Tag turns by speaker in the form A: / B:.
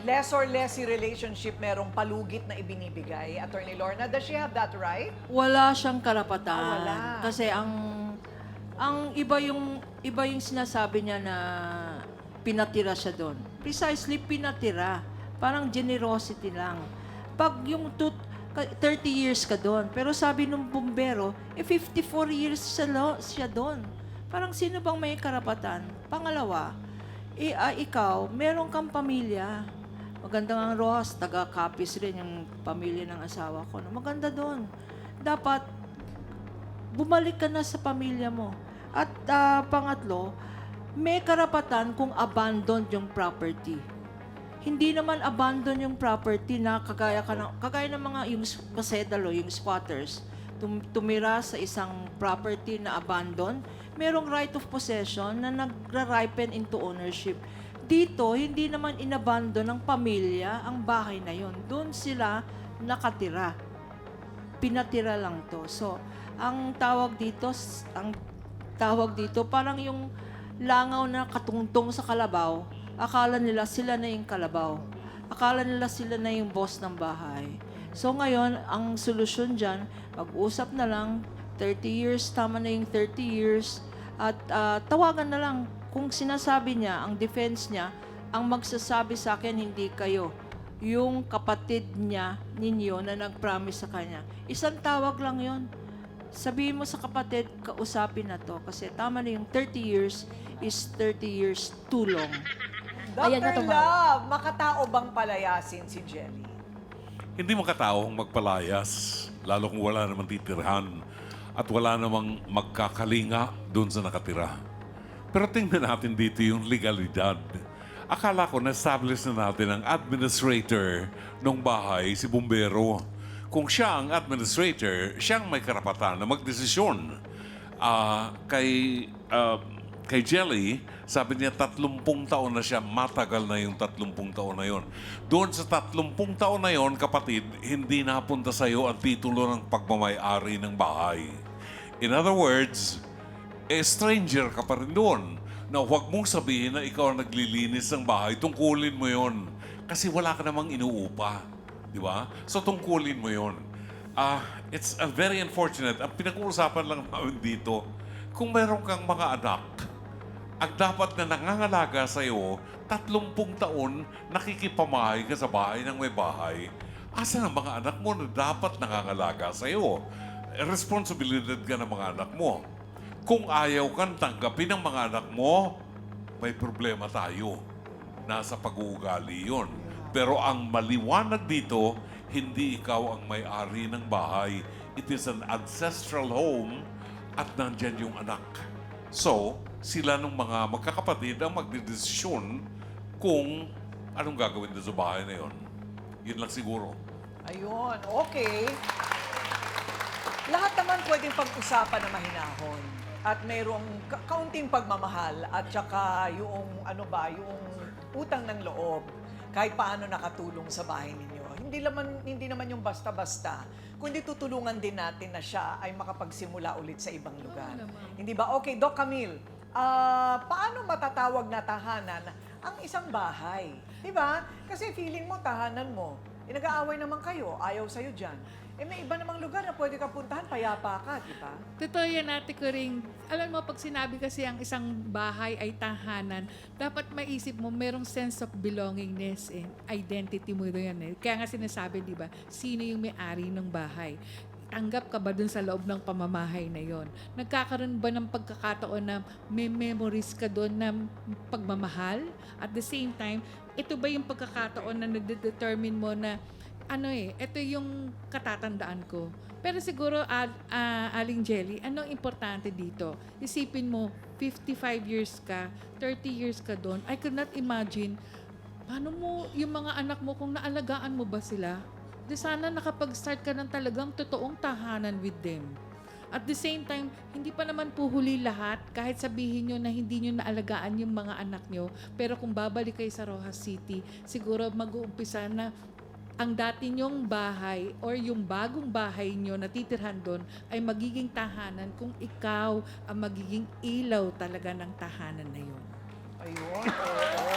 A: less or less si relationship merong palugit na ibinibigay. Attorney Lorna, does she have that right?
B: Wala siyang karapatan.
A: Wala.
B: Kasi ang iba yung sinasabi niya na pinatira siya doon. Precisely pinatira. Parang generosity lang. Pag yung 30 years ka doon, pero sabi nung bumbero, 54 years siya doon. Parang sino bang may karapatan? Pangalawa, ikaw, meron kang pamilya. Maganda nga Ross, taga-Capiz rin yung pamilya ng asawa ko. Maganda doon. Dapat, bumalik ka na sa pamilya mo. At pangatlo, may karapatan kung abandoned yung property. Hindi naman abandon yung property na kagaya ng mga yung pasedalo, yung squatters, tumira sa isang property na abandon, merong right of possession na nagra-ripen into ownership. Dito, hindi naman inabandon ng pamilya ang bahay na yon. Doon sila nakatira. Pinatira lang to. So, ang tawag dito parang yung langaw na katungtong sa kalabaw. Akala nila sila na yung kalabaw. Akala nila sila na yung boss ng bahay. So ngayon, ang solusyon dyan, mag-usap na lang, 30 years, tama na yung 30 years, at tawagan na lang kung sinasabi niya, ang defense niya, ang magsasabi sa akin, hindi kayo. Yung kapatid niya, ninyo, na nag-promise sa kanya. Isang tawag lang yon. Sabihin mo sa kapatid, kausapin na to. Kasi tama na yung 30 years is 30 years too long.
C: Ayan na,
A: Dr. Love, makatao bang palayasin si Jelly?
D: Hindi makataong magpalayas, lalo kung wala namang titirhan at wala namang magkakalinga doon sa nakatira. Pero tingnan natin dito yung legalidad. Akala ko na-establish na natin ang administrator ng bahay, si Bumbero. Kung siya ang administrator, siyang may karapatan na magdesisyon. Kay Jelly, sabi niya 30 taon na siya, matagal na yung 30 taon na yon. Doon sa 30 taon na yon, kapatid, hindi napunta sa iyo ang titulo ng pagmamay-ari ng bahay. In other words, stranger ka pa rin doon na huwag mong sabihin na ikaw ang naglilinis ng bahay, tungkulin mo yon. Kasi wala ka namang inuupa. Di ba? So tungkulin mo yon. It's very unfortunate. Ang pinag-uusapan lang namin dito, kung meron kang mga anak, ang dapat na nangangalaga sa iyo, 30 taon nakikipamahay ka sa bahay ng may bahay, asan ang mga anak mo na dapat nangangalaga sa iyo? Responsibilidad ka ng mga anak mo. Kung ayaw kang tanggapin ng mga anak mo, may problema tayo. Nasa pag-uugali yun. Pero ang maliwanag dito, hindi ikaw ang may-ari ng bahay. It is an ancestral home at nandyan yung anak. So, sila ng mga magkakapatid ang magdedesisyon kung anong gagawin doon sa bahay na yon. Yun lang siguro.
A: Ayun, okay. Lahat naman pwedeng pag-usapan na mahinahon. At mayroong kaunting pagmamahal at saka yung yung utang ng loob kahit paano nakatulong sa bahay ninyo. Hindi naman yung basta-basta, kundi tutulungan din natin na siya ay makapagsimula ulit sa ibang lugar. Hindi ba? Okay, Doc Camille, paano matatawag na tahanan ang isang bahay? Di ba? Kasi feeling mo, tahanan mo. Nag-aaway naman kayo, ayaw sa'yo dyan. May iba namang lugar na pwede ka puntahan, payapa ka, di ba?
C: Totoo yan, Ate Coring. Alam mo, pag sinabi kasi ang isang bahay ay tahanan, dapat maisip mo, merong sense of belongingness and identity mo yan. Kaya nga sinasabi, di ba, sino yung may-ari ng bahay? Tanggap ka ba dun sa loob ng pamamahay na yon? Nagkakaroon ba ng pagkakataon na may memories ka doon na pagmamahal? At the same time, ito ba yung pagkakataon na nagdedetermine mo na ito yung katatandaan ko. Pero siguro, Aling Jelly, anong importante dito? Isipin mo, 55 years ka, 30 years ka doon. I could not imagine, paano mo yung mga anak mo, kung naalagaan mo ba sila? Di sana nakapag-start ka ng talagang totoong tahanan with them. At the same time, hindi pa naman po huli lahat, kahit sabihin nyo na hindi nyo naalagaan yung mga anak nyo, pero kung babalik kayo sa Rojas City, siguro mag-uumpisa na ang dati nyong bahay or yung bagong bahay nyo na titirhan doon ay magiging tahanan kung ikaw ang magiging ilaw talaga ng tahanan na yun.
A: Ayun, oo.